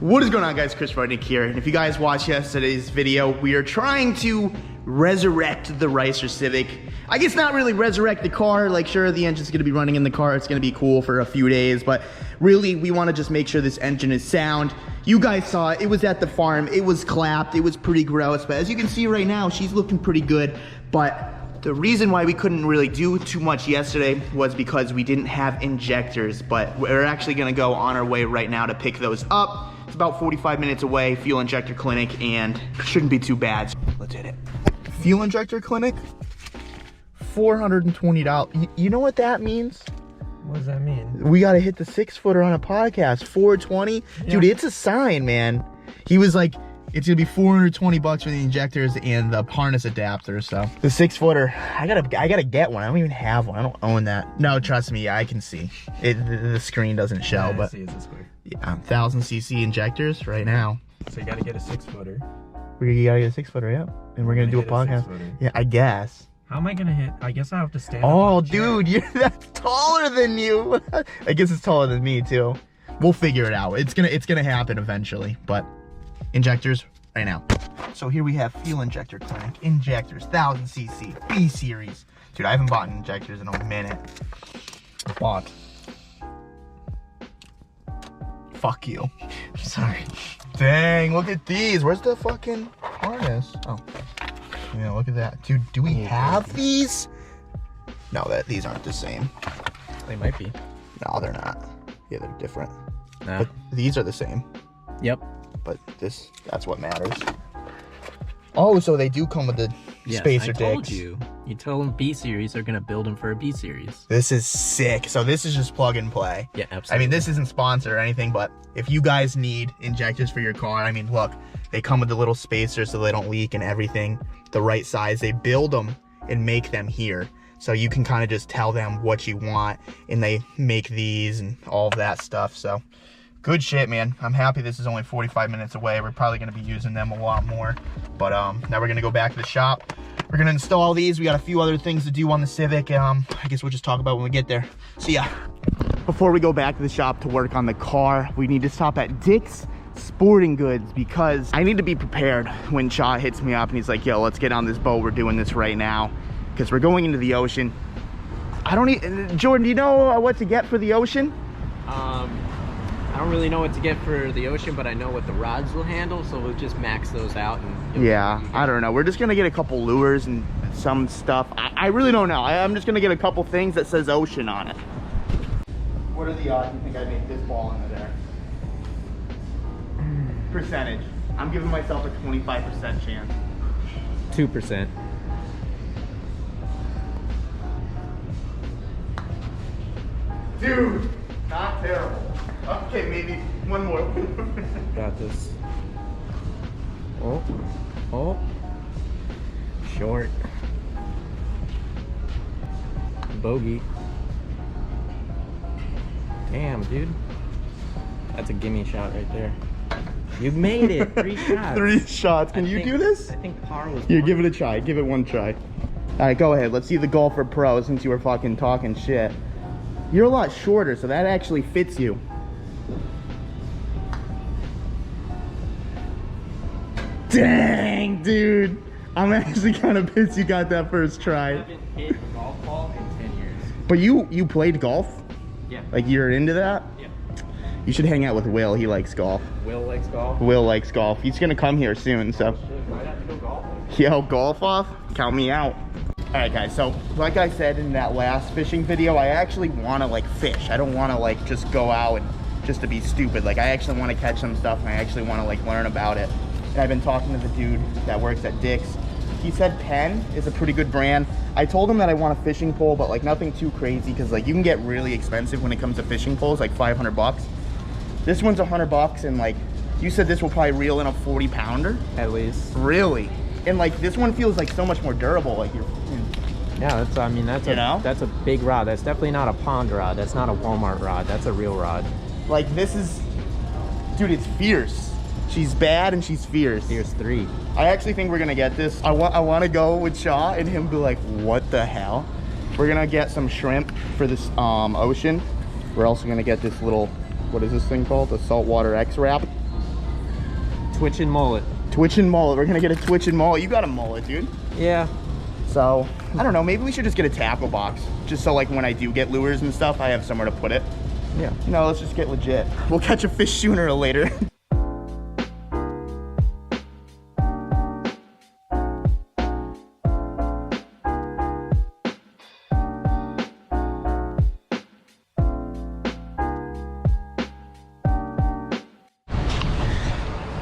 What is going on, guys? Chris Rudnik here, and if you guys watched yesterday's video, we are trying to resurrect the Ricer Civic. I guess not really resurrect the car. Like, sure, the engine's gonna be running in the car, it's gonna be cool for a few days, but really we want to just make sure this engine is sound. You guys saw it, it was at the farm, it was clapped, it was pretty gross, but as you can see right now, she's looking pretty good. But the reason why we couldn't really do too much yesterday was because we didn't have injectors, but we're actually gonna go on our way right now to pick those up. It's about 45 minutes away, fuel injector clinic, and shouldn't be too bad. Let's hit it. Fuel injector clinic, $420. You know what that means? What does that mean? We gotta hit the 6-footer on a podcast. 420, yeah. Dude, it's a sign, man. He was like, it's gonna be 420 bucks for the injectors and the harness adapter. So the 6-footer, I gotta get one. I don't even have one. I don't own that. No, trust me, I can see it. The screen doesn't show, but see, it's this way. Yeah, 1000cc injectors right now. So you gotta get a 6-footer. You gotta get a 6-footer, yeah. And we're gonna do a podcast. Yeah, I guess. How am I gonna hit? I guess I have to stand up. Oh, dude, that's taller than you. I guess it's taller than me too. We'll figure it out. It's gonna happen eventually. But injectors right now. So here we have fuel injector clinic. Injectors, 1000cc, B series. Dude, I haven't bought injectors in a minute. Bought. Fuck you. Sorry. Dang, look at these. Where's the fucking harness? Oh. Yeah, look at that. Dude, do we have these? No, these aren't the same. They might be. No, they're not. Yeah, they're different. Nah. But these are the same. Yep. But that's what matters. Oh, so they do come with the spacer dicks. I told you. You told them B series, they're gonna build them for a B series. This is sick. So this is just plug and play. Yeah, absolutely. I mean, this isn't sponsored or anything, but if you guys need injectors for your car, I mean, look, they come with the little spacers so they don't leak and everything. The right size. They build them and make them here. So you can kind of just tell them what you want, and they make these and all of that stuff. So good shit, man. I'm happy this is only 45 minutes away. We're probably going to be using them a lot more. But now we're going to go back to the shop. We're going to install these. We got a few other things to do on the Civic. I guess we'll just talk about when we get there. See ya. Before we go back to the shop to work on the car, we need to stop at Dick's Sporting Goods because I need to be prepared when Shaw hits me up and he's like, yo, let's get on this boat. We're doing this right now because we're going into the ocean. Jordan, do you know what to get for the ocean? I don't really know what to get for the ocean, but I know what the rods will handle, so we'll just max those out. And yeah, I don't know. We're just gonna get a couple lures and some stuff. I really don't know. I'm just gonna get a couple things that says ocean on it. What are the odds you think I make this ball into there? Percentage. I'm giving myself a 25% chance. 2%. Dude, not terrible. Okay, maybe one more. Got this. Oh. Short. Bogey. Damn, dude. That's a gimme shot right there. You made it. 3 shots. 3 shots. Can you do this? I think par was. Here, give it a try. Give it one try. All right, go ahead. Let's see the golfer pro since you were fucking talking shit. You're a lot shorter, so that actually fits you. Dang, dude. I'm actually kind of pissed you got that first try. I haven't hit a golf ball in 10 years. But you played golf? Yeah. Like you're into that? Yeah. You should hang out with Will. He likes golf. Will likes golf? Will likes golf. He's going to come here soon, so. Shit, might have to go golfing. Yo, golf off? Count me out. All right, guys, so like I said in that last fishing video, I actually want to like fish. I don't want to like just go out and just to be stupid. Like I actually want to catch some stuff and I actually want to like learn about it. And I've been talking to the dude that works at Dick's. He said Penn is a pretty good brand. I told him that I want a fishing pole, but like nothing too crazy because like you can get really expensive when it comes to fishing poles, like 500 bucks. This one's 100 bucks and like you said this will probably reel in a 40 pounder. At least. Really? And like this one feels like so much more durable. Like yeah, that's a big rod. That's definitely not a pond rod. That's not a Walmart rod. That's a real rod. Like this is, dude, it's fierce. She's bad and she's fierce. Fierce 3. I actually think we're gonna get this. I want to go with Shaw and him be like, what the hell? We're gonna get some shrimp for this ocean. We're also gonna get this little, what is this thing called? The saltwater X-Wrap. Twitching mullet. Twitching mullet. We're gonna get a twitching mullet. You got a mullet, dude. Yeah. So, I don't know, maybe we should just get a tackle box. Just so like when I do get lures and stuff, I have somewhere to put it. Yeah. You know, let's just get legit. We'll catch a fish sooner or later.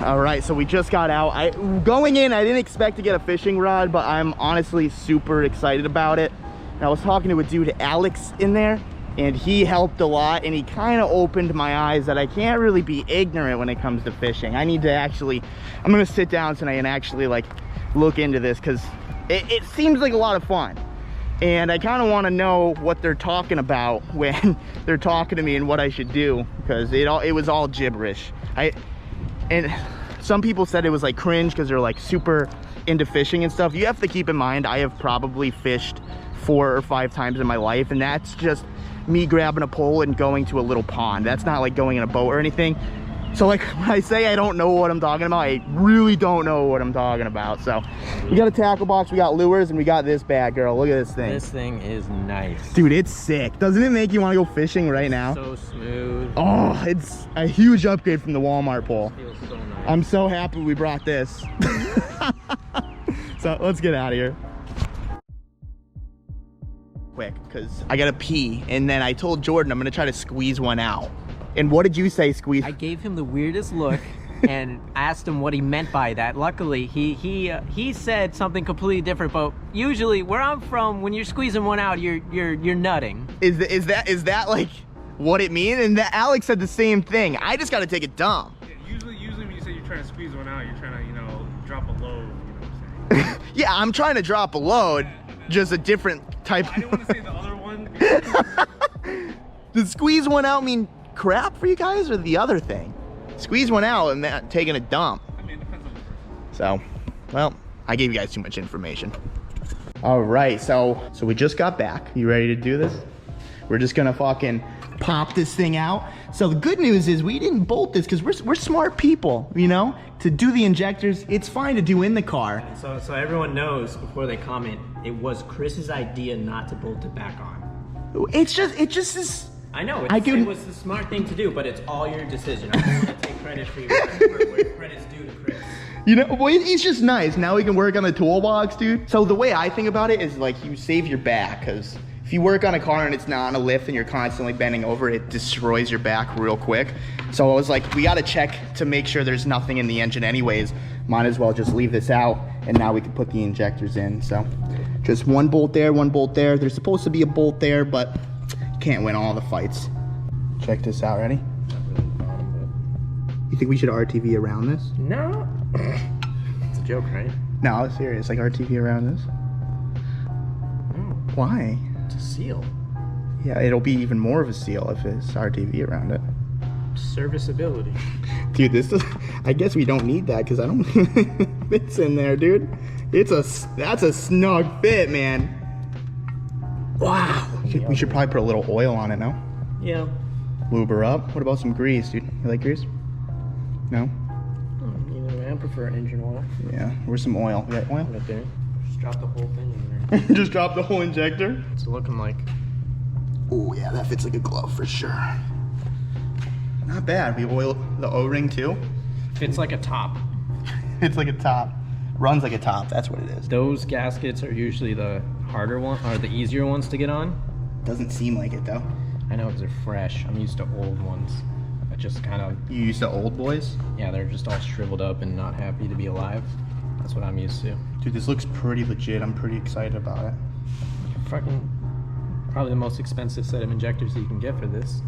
All right, so we just got out. Going in, I didn't expect to get a fishing rod, but I'm honestly super excited about it. And I was talking to a dude, Alex, in there, and he helped a lot, and he kind of opened my eyes that I can't really be ignorant when it comes to fishing. I need to actually, I'm gonna sit down tonight and actually like look into this, because it seems like a lot of fun. And I kind of want to know what they're talking about when they're talking to me and what I should do, because it was all gibberish. And some people said it was like cringe because they're like super into fishing and stuff. You have to keep in mind, I have probably fished 4 or 5 times in my life, and that's just me grabbing a pole and going to a little pond. That's not like going in a boat or anything. So like when I say I don't know what I'm talking about, I really don't know what I'm talking about. So we got a tackle box, we got lures, and we got this bad girl. Look at this thing. This thing is nice. Dude, it's sick. Doesn't it make you want to go fishing right now? So smooth. Oh, it's a huge upgrade from the Walmart pole. Feels so nice. I'm so happy we brought this. So let's get out of here. Quick, because I gotta pee, and then I told Jordan I'm gonna try to squeeze one out. And what did you say, squeeze? I gave him the weirdest look and asked him what he meant by that. Luckily, he said something completely different. But usually, where I'm from, when you're squeezing one out, you're nutting. Is that like what it means? And Alex said the same thing. I just gotta take a dump. Yeah, usually when you say you're trying to squeeze one out, you're trying to, you know, drop a load. You know what I'm saying? Yeah, I'm trying to drop a load, just a different type. I didn't want to say the other one. Does squeeze one out mean crap for you guys, or the other thing? Squeeze one out and that taking a dump. I mean, it depends on the person. So, well, I gave you guys too much information. All right, so we just got back. You ready to do this? We're just gonna fucking pop this thing out. So the good news is we didn't bolt this because we're smart people, you know? To do the injectors, it's fine to do in the car. So everyone knows before they comment, it was Chris's idea not to bolt it back on. It just is. I know, it was the smart thing to do, but it's all your decision. I don't want to take credit for where credit's due to Chris. You know, well, it's just nice. Now we can work on the toolbox, dude. So the way I think about it is like you save your back, because if you work on a car and it's not on a lift and you're constantly bending over, it destroys your back real quick. So I was like, we got to check to make sure there's nothing in the engine anyways. Might as well just leave this out, and now we can put the injectors in. So just one bolt there, one bolt there. There's supposed to be a bolt there, but can't win all the fights. Check this out, ready? You think we should RTV around this? No. It's a joke, right? No, I'm serious. Like RTV around this? No. Why? It's a seal. Yeah, it'll be even more of a seal if it's RTV around it. Serviceability. Dude, this is, I guess we don't need that because I don't fits in there, dude. That's a snug fit, man. Wow. We should probably put a little oil on it, no? Yeah. Lube her up. What about some grease, dude? You like grease? No? I prefer engine oil. Yeah. Where's some oil? You got oil? Right there. Just drop the whole thing in there. Just drop the whole injector? It's looking like. Oh yeah, that fits like a glove for sure. Not bad. We oil the O-ring too. Fits like a top. It's like a top. Runs like a top. That's what it is. Those gaskets are usually the harder one, or the easier ones to get on. Doesn't seem like it though. I know because they're fresh. I'm used to old ones. I just kind of. You used to old boys? Yeah, they're just all shriveled up and not happy to be alive. That's what I'm used to. Dude, this looks pretty legit. I'm pretty excited about it. Fucking probably the most expensive set of injectors that you can get for this.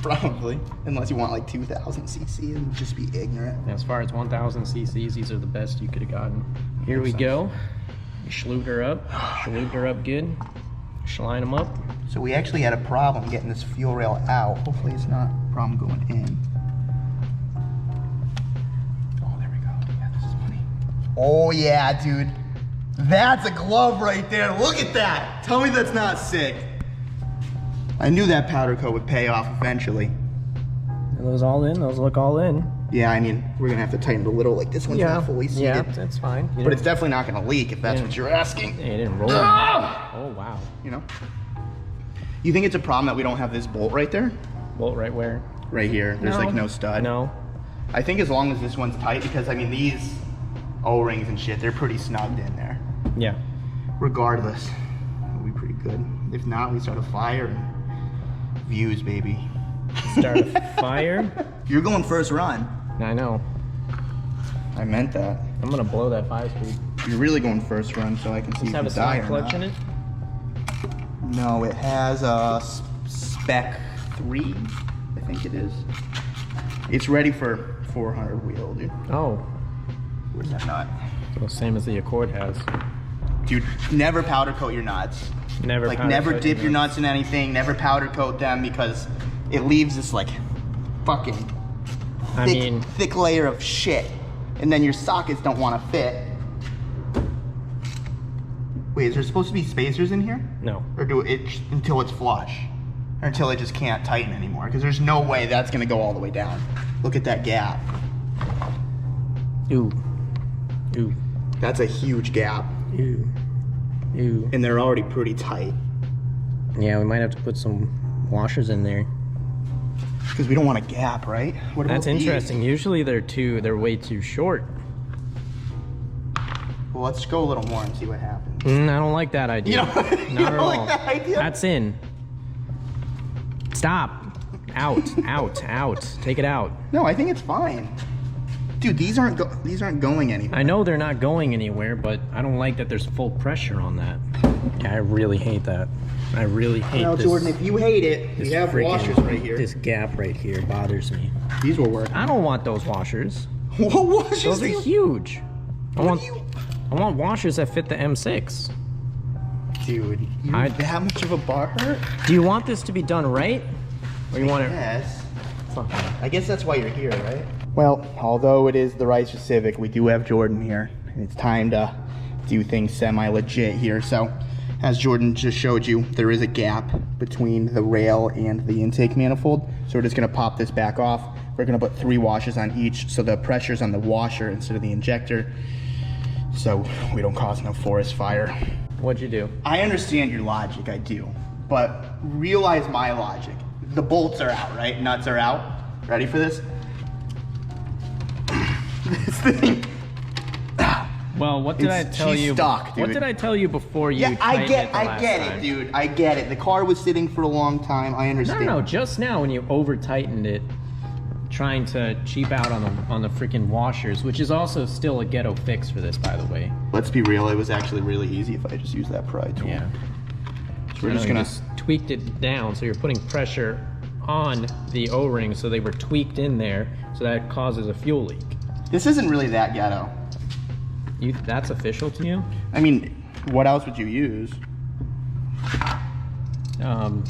Probably. Unless you want like 2,000 cc and just be ignorant. And as far as 1,000 cc's, these are the best you could have gotten. Here we go. Schlubed her up. Schlubed her up good. Schline them up. So we actually had a problem getting this fuel rail out. Hopefully it's not a problem going in. Oh, there we go. Yeah, this is funny. Oh yeah, dude. That's a glove right there. Look at that. Tell me that's not sick. I knew that powder coat would pay off eventually. Are those all in? Those look all in. Yeah, I mean, we're gonna have to tighten it a little. Like this one's not fully seated. Yeah, that's fine. But it's definitely not gonna leak if that's what you're asking. Yeah, it didn't roll. Oh, wow. You know? You think it's a problem that we don't have this bolt right there? Bolt right where? Right here. There's like no stud. No. I think as long as this one's tight, because I mean, these O-rings and shit, they're pretty snugged in there. Yeah. Regardless, it'll be pretty good. If not, we start a fire and views, baby. Start a fire? You're going first run. I know. I meant that. I'm gonna blow that 5-speed. You're really going first run, so I can see if Does it you die have a or slide clutch not. in it? No, it has a spec 3, I think it is. It's ready for 400 wheel, dude. Oh. Where's that nut? Well, same as the Accord has. Dude, never powder coat your nuts. Never. Like, powder never coat dip your nuts in anything. Never powder coat them because it leaves this like fucking thick layer of shit, and then your sockets don't want to fit. Wait, is there supposed to be spacers in here? No. Or do it until it's flush? Or until it just can't tighten anymore? Because there's no way that's gonna go all the way down. Look at that gap. Ooh. Ooh. That's a huge gap. Ooh. Ooh. And they're already pretty tight. Yeah, we might have to put some washers in there. Because we don't want a gap, right? What about That's interesting. Usually they're way too short. Well, let's go a little more and see what happens. I don't like that idea. You don't, Not at all. like that idea? That's in. Stop. Out. Out. Take it out. No, I think it's fine. Dude, these aren't going anywhere. I know they're not going anywhere, but I don't like that there's full pressure on that. Yeah, I really hate that. I really hate Well, this. Jordan, if you hate it, we have washers right here. This gap right here bothers me. These will work. I don't want those washers. What washers? Those are huge. I What want washers that fit the M6. Dude, you're that much of a butthurt? Do you want this to be done right? Or you want it? Yes. Fuck. I guess that's why you're here, right? Well, although it is the righteous Civic, we do have Jordan here. It's time to do things semi-legit here. So, as Jordan just showed you, there is a gap between the rail and the intake manifold. So we're just gonna pop this back off. We're gonna put 3 washers on each, so the pressure's on the washer instead of the injector, so we don't cause no forest fire. What'd you do? I understand your logic, I do, but realize my logic. The bolts are out, right? Nuts are out. Ready for this? This thing. Well, what did I tell she's you? Stuck, dude. What did I tell you before you? Yeah, I tightened get it the last it, time? dude. I get it. The car was sitting for a long time. I understand. No. Just now when you over tightened it, trying to cheap out on the freaking washers, which is also still a ghetto fix for this, by the way. Let's be real. It was actually really easy if I just used that pry tool. Yeah. So we're just gonna. Tweaked it down, so you're putting pressure on the O-ring, so they were tweaked in there, so that causes a fuel leak. This isn't really that ghetto. That's official to you? I mean, what else would you use?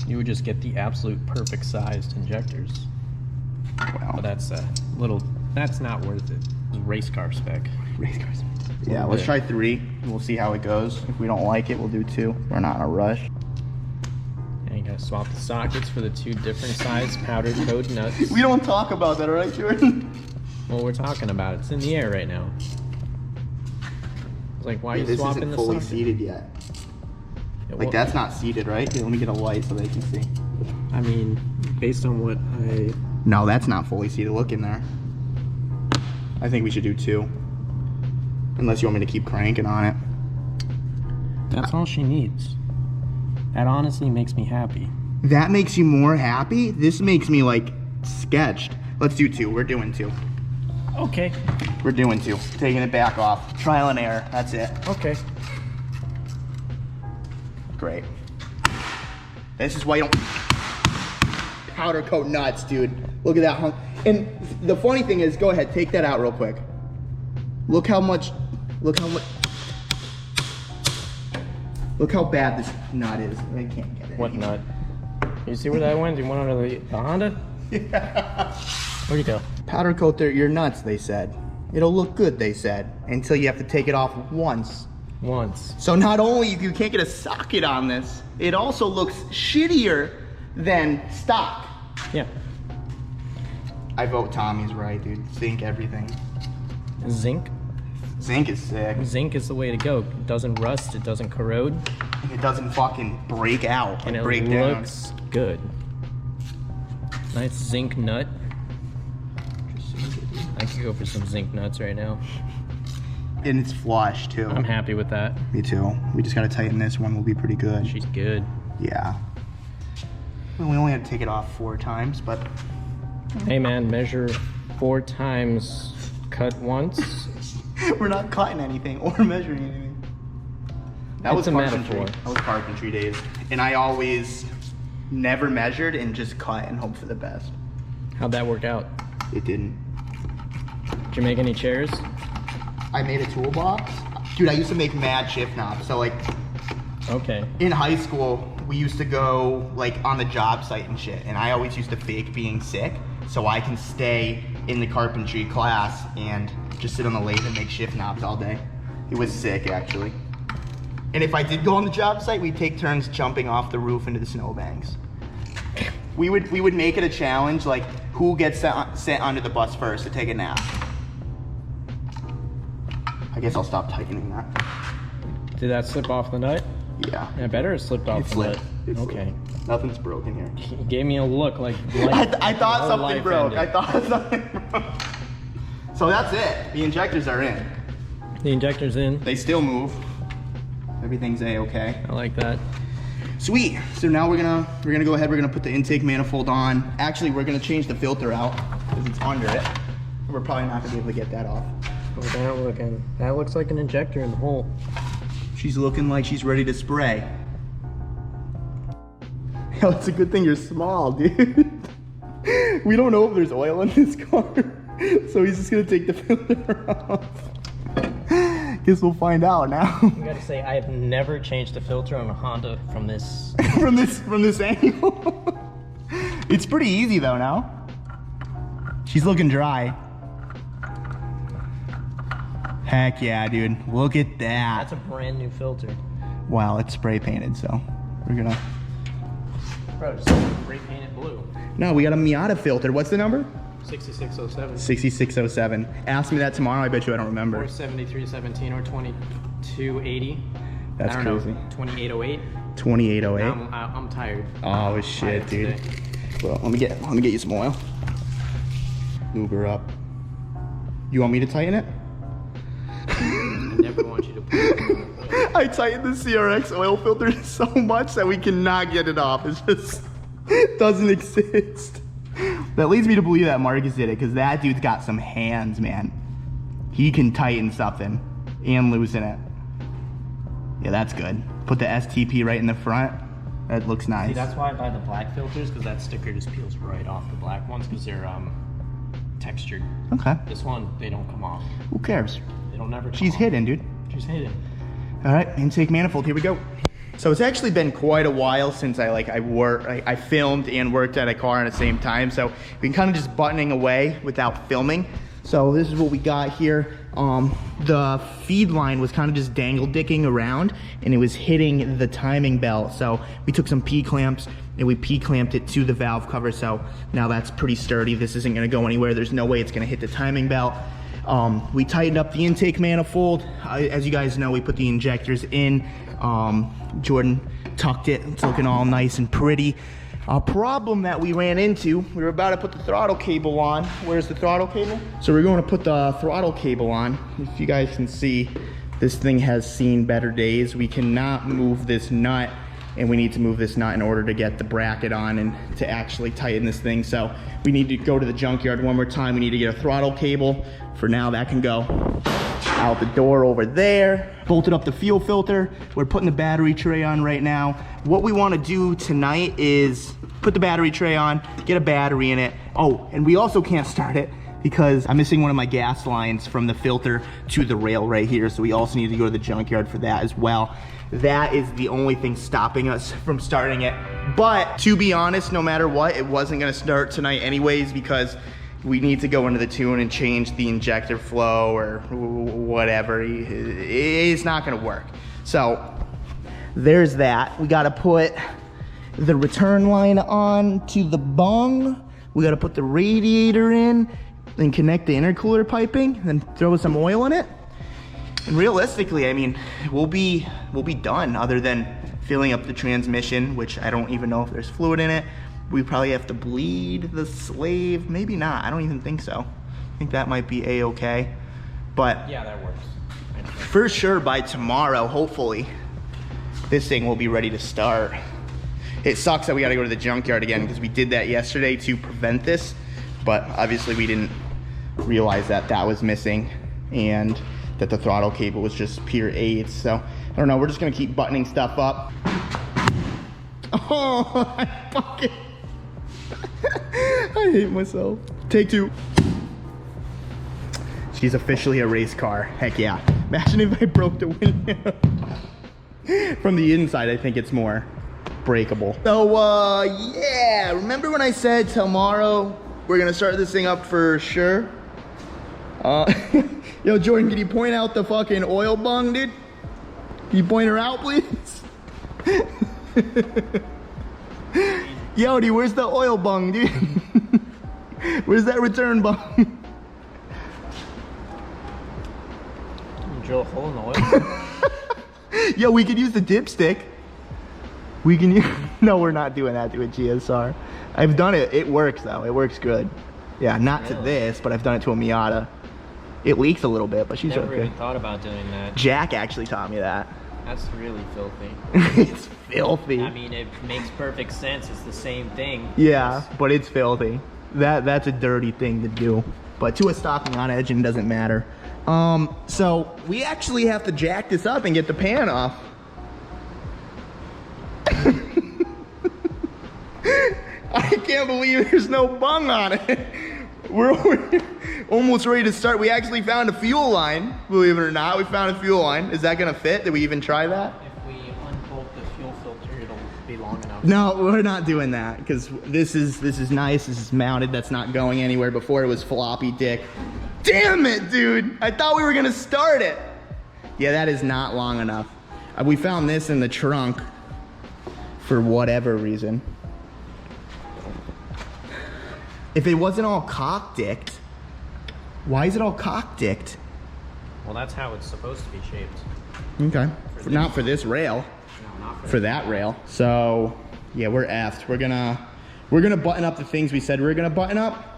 You would just get the absolute perfect sized injectors. Wow. But that's that's not worth it. It's race car spec. Race cars. Yeah, let's try 3. We'll see how it goes. If we don't like it, we'll do 2. We're not in a rush. And you gotta swap the sockets for the 2 different size powdered coat nuts. We don't talk about that, all right, Jordan? Well, we're talking about it. It's in the air right now. It's like, why are you This swapping isn't the fully socket? seated yet. Yeah, Like, well, that's not seated, right? Here, let me get a light so they can see. I mean, based on what No, that's not fully seated. Look in there. I think we should do 2. Unless you want me to keep cranking on it. That's all she needs. That honestly makes me happy. That makes you more happy? This makes me, like, sketched. Let's do 2. We're doing 2. Okay. We're doing 2. Taking it back off. Trial and error. That's it. Okay. Great. This is why you don't powder coat nuts, dude. Look at that hunk. And the funny thing is, go ahead, take that out real quick. Look how bad this nut is. I can't get it. What anymore. nut? You see where that went? You went under the Honda? Yeah. Where'd you go? Powder coat your nuts, they said. It'll look good, they said, until you have to take it off once. Once. So not only you can't get a socket on this, it also looks shittier than stock. Yeah. I vote Tommy's right, dude. Zinc everything. Zinc? Zinc is sick. Zinc is the way to go. It doesn't rust, it doesn't corrode. And it doesn't fucking break out And it break down. looks good. Nice zinc nut. I could go for some zinc nuts right now. And it's flush too. I'm happy with that. Me too. We just gotta tighten this one. We'll be pretty good. She's good. Yeah. Well, we only had to take it off 4 times, but Hey man, measure 4 times, cut once. we're not cutting anything or measuring anything. That was It's a carpentry. metaphor. That was carpentry days. And I always never measured and just cut and hope for the best. How'd that work out? It didn't. Did you make any chairs? I made a toolbox. Dude, I used to make mad shift knobs. So like Okay. in high school, we used to go like on the job site and shit. And I always used to fake being sick so I can stay in the carpentry class and just sit on the lathe and make shift knobs all day. It was sick actually. And if I did go on the job site, we'd take turns jumping off the roof into the snowbanks. We would make it a challenge, like who gets sent under the bus first to take a nap. I guess I'll stop tightening that. Did that slip off the nut? Yeah. I better have slipped off It the slipped. nut. It slipped. Okay. Nothing's broken here. He gave me a look like I thought whole something life broke. ended. I thought something broke. So that's it. The injectors are in. The injector's in. They still move. Everything's A-okay. I like that. Sweet. So now we're gonna go ahead. We're gonna put the intake manifold on. Actually, we're gonna change the filter out because it's under it. We're probably not gonna be able to get that off. Look at that looking. That looks like an injector in the hole. She's looking like she's ready to spray. Yo, it's a good thing you're small, dude. We don't know if there's oil in this car, so he's just gonna take the filter off. Guess we'll find out now. I gotta say, I have never changed the filter on a Honda from this. from this angle. It's pretty easy though now. She's looking dry. Heck yeah, dude. Look at that. That's a brand new filter. Wow, it's spray painted, so we're gonna. Bro, just spray painted blue. No, we got a Miata filter. What's the number? 6607. 6607. Ask me that tomorrow. I bet you I don't remember. Or 7317 or 2280. That's I don't crazy. know, 2808. 2808. I'm tired. Oh shit, Tired dude. today. Well, let me get you some oil. Lube her up. You want me to tighten it? I never want you to put it on the filter. I tightened the CRX oil filter so much that we cannot get it off. It just doesn't exist. That leads me to believe that Marcus did it, because that dude's got some hands, man. He can tighten something and loosen it. Yeah, that's good. Put the STP right in the front. That looks nice. See, that's why I buy the black filters, because that sticker just peels right off the black ones, because they're textured. Okay. This one, they don't come off. Who cares? They don't never come She's off. hidden, dude. She's hidden. All right, intake manifold, here we go. So it's actually been quite a while since I filmed and worked at a car at the same time. So we've been kind of just buttoning away without filming. So this is what we got here. The feed line was kind of just dangle-dicking around and it was hitting the timing belt. So we took some P-clamps and we P-clamped it to the valve cover. So now that's pretty sturdy. This isn't gonna go anywhere. There's no way it's gonna hit the timing belt. We tightened up the intake manifold. As you guys know, we put the injectors in. Jordan tucked it. It's looking all nice and pretty. A problem that we ran into, we were about to put the throttle cable on. Where's the throttle cable? So we're going to put the throttle cable on. If you guys can see, this thing has seen better days. We cannot move this nut, and we need to move this nut in order to get the bracket on and to actually tighten this thing. So we need to go to the junkyard one more time. We need to get a throttle cable. For now, that can go out the door over there. Bolted up the fuel filter. We're putting the battery tray on right now. What we want to do tonight is put the battery tray on, get a battery in it. Oh, and we also can't start it because I'm missing one of my gas lines from the filter to the rail right here. So we also need to go to the junkyard for that as well. That is the only thing stopping us from starting it. But to be honest, no matter what, it wasn't gonna start tonight anyways because we need to go into the tune and change the injector flow or whatever. It's not gonna work. So there's that. We gotta put the return line on to the bung. We gotta put the radiator in, then connect the intercooler piping, then throw some oil in it. And realistically, I mean, we'll be done other than filling up the transmission, which I don't even know if there's fluid in it. We probably have to bleed the slave. Maybe not, I don't even think so. I think that might be a-okay. But Yeah, that works. for sure by tomorrow, hopefully, this thing will be ready to start. It sucks that we gotta go to the junkyard again because we did that yesterday to prevent this, but obviously we didn't realize that that was missing and that the throttle cable was just pure AIDS. So I don't know, we're just gonna keep buttoning stuff up. Oh, I fucking, I hate myself. Take two. She's officially a race car. Heck yeah. Imagine if I broke the window. From the inside, I think it's more breakable. So, yeah. Remember when I said tomorrow we're gonna start this thing up for sure? Yo, Jordan, can you point out the fucking oil bung, dude? Can you point her out, please? Yo, dude, where's the oil bung, dude? Where's that return bung? Drill a hole in the oil. Yo, we could use the dipstick. We can use, no, we're not doing that to a GSR. I've done it. It works though. It works good. Yeah, not to this, but I've done it to a Miata. It leaks a little bit, but she's Never okay. even thought about doing that. Jack actually taught me that. That's really filthy. It's filthy. I mean, it makes perfect sense. It's the same thing. Yeah, but it's filthy. That's a dirty thing to do. But to a stock Miata engine doesn't matter. So we actually have to jack this up and get the pan off. I can't believe there's no bung on it. We're almost ready to start. We actually found a fuel line, believe it or not. We found a fuel line. Is that gonna fit? Did we even try that? If we unbolt the fuel filter, it'll be long enough. No, we're not doing that because this is nice. This is mounted. That's not going anywhere. Before it was floppy dick. Damn it, dude! I thought we were gonna start it. Yeah, that is not long enough. We found this in the trunk for whatever reason. If it wasn't all cock-dicked, why is it all cock-dicked? Well, that's how it's supposed to be shaped. Okay, not for this rail. No, not For that rail. So yeah, we're effed. We're gonna button up the things we said we were gonna button up.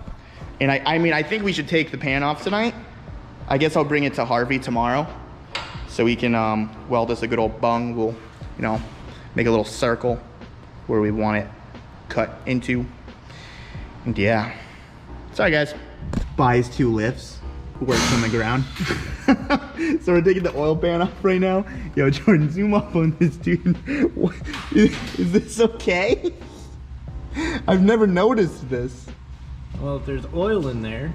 And I mean, I think we should take the pan off tonight. I guess I'll bring it to Harvey tomorrow so we can weld us a good old bung. We'll, you know, make a little circle where we want it cut into. And yeah. Sorry guys. Buys 2 lifts, works on the ground. So we're taking the oil pan off right now. Yo, Jordan, zoom up on this, dude. What, is this okay? I've never noticed this. Well, if there's oil in there.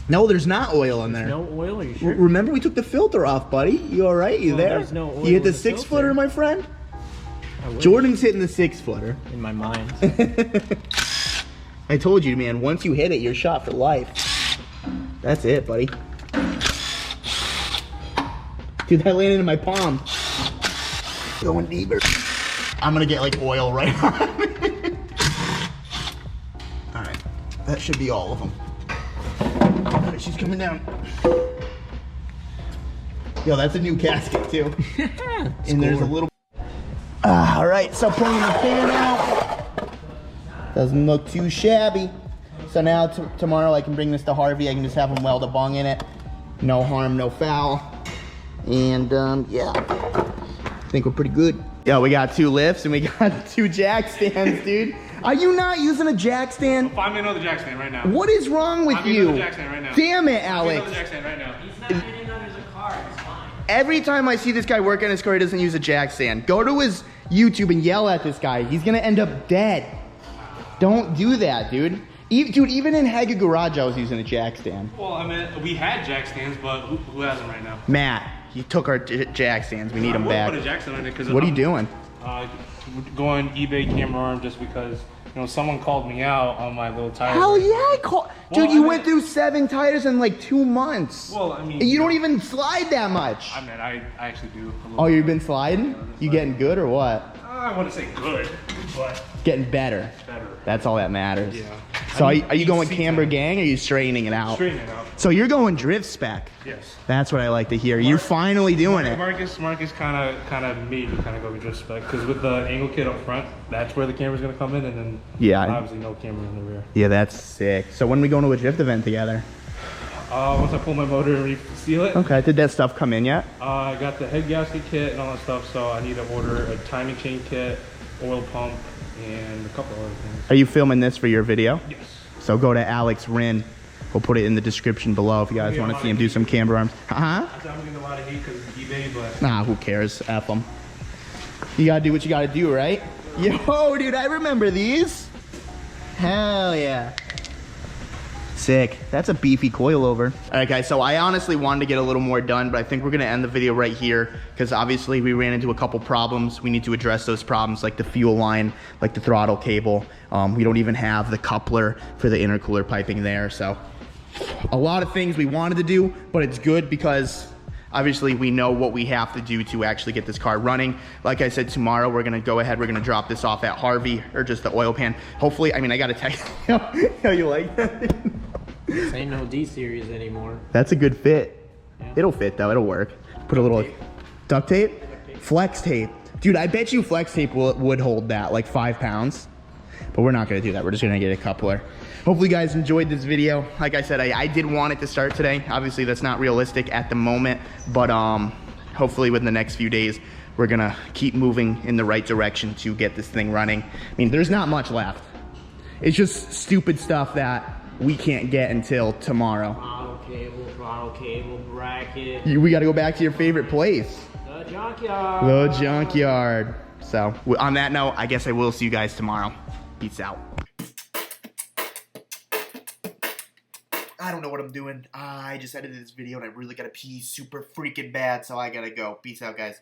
No, there's not oil in there. No oil, are you sure? Remember we took the filter off, buddy. You all right? You Well, there? there's no oil You hit the in the 6-footer, filter. my friend? I wish. Jordan's hitting the 6-footer. In my mind. I told you, man, once you hit it, you're shot for life. That's it, buddy. Dude, that landed in my palm. Going deeper. I'm gonna get like oil right on it. All right, that should be all of them. All right, she's coming down. Yo, that's a new casket too. And there's a little. All right, so pulling the fan out. Doesn't look too shabby. So now tomorrow I can bring this to Harvey. I can just have him weld a bung in it. No harm, no foul. And yeah, I think we're pretty good. Yo, we got 2 lifts and we got 2 jack stands, dude. Are you not using a jack stand? Find me another jack stand right now. What is wrong with Find me you? another jack stand right now. Damn it, Find me Alex. another jack stand right now. He's not getting under the car, it's fine. Every time I see this guy work on his car, he doesn't use a jack stand. Go to his YouTube and yell at this guy. He's gonna end up dead. Don't do that, dude. Dude, even in Haga Garage, I was using a jack stand. Well, I mean, we had jack stands, but who has them right now? Matt, he took our jack stands. We need them I back. would put a jack stand on it because. What are you doing? Go on eBay camera arm just because someone called me out on my little tire. Hell yeah, I call. Dude, Well, you I went mean- through 7 tires in like 2 months. Well, I mean, And you don't even slide that much. I mean, I actually do. A little Oh, you've been sliding? You getting good or what? I wouldn't say good, but Getting better. better. That's all that matters. Yeah. So are you going camber gang or are you straightening it out? Straightening it out. So you're going drift spec. Yes. That's what I like to hear. You're finally doing it. Marcus kind of made me kind of go with drift spec because with the angle kit up front, that's where the camera's gonna come in, and then obviously no camera in the rear. Yeah, that's sick. So when are we going to a drift event together? Once I pull my motor and reseal it. Okay. Did that stuff come in yet? I got the head gasket kit and all that stuff, so I need to order a timing chain kit, oil pump, and a couple other things. Are you filming this for your video? Yes. So go to Alex Rin. We'll put it in the description below if you guys want to see him do some camber arms. I'm getting a lot of hate because of eBay, but Nah, who cares? F them. You gotta do what you gotta do, right? Yo, dude, I remember these. Hell yeah. Sick. That's a beefy coilover. All right, guys, so I honestly wanted to get a little more done, but I think we're gonna end the video right here because obviously we ran into a couple problems. We need to address those problems like the fuel line, like the throttle cable. We don't even have the coupler for the intercooler piping there. So a lot of things we wanted to do, but it's good because obviously we know what we have to do to actually get this car running. Like I said, tomorrow we're gonna go ahead, we're gonna drop this off at Harvey or just the oil pan. Hopefully, I mean, I gotta text you. How you like that? This ain't no D series anymore. That's a good fit. Yeah. It'll fit though, it'll work. Put a little duct tape? Flex tape. Dude, I bet you flex tape would hold that, like 5 pounds. But we're not gonna do that, we're just gonna get a coupler. Hopefully you guys enjoyed this video. Like I said, I did want it to start today. Obviously that's not realistic at the moment, but hopefully within the next few days, we're gonna keep moving in the right direction to get this thing running. I mean, there's not much left. It's just stupid stuff that we can't get until tomorrow. Throttle cable, bracket. We gotta go back to your favorite place. The junkyard. The junkyard. So on that note, I guess I will see you guys tomorrow. Peace out. I don't know what I'm doing. I just edited this video and I really gotta pee super freaking bad, so I gotta go. Peace out, guys.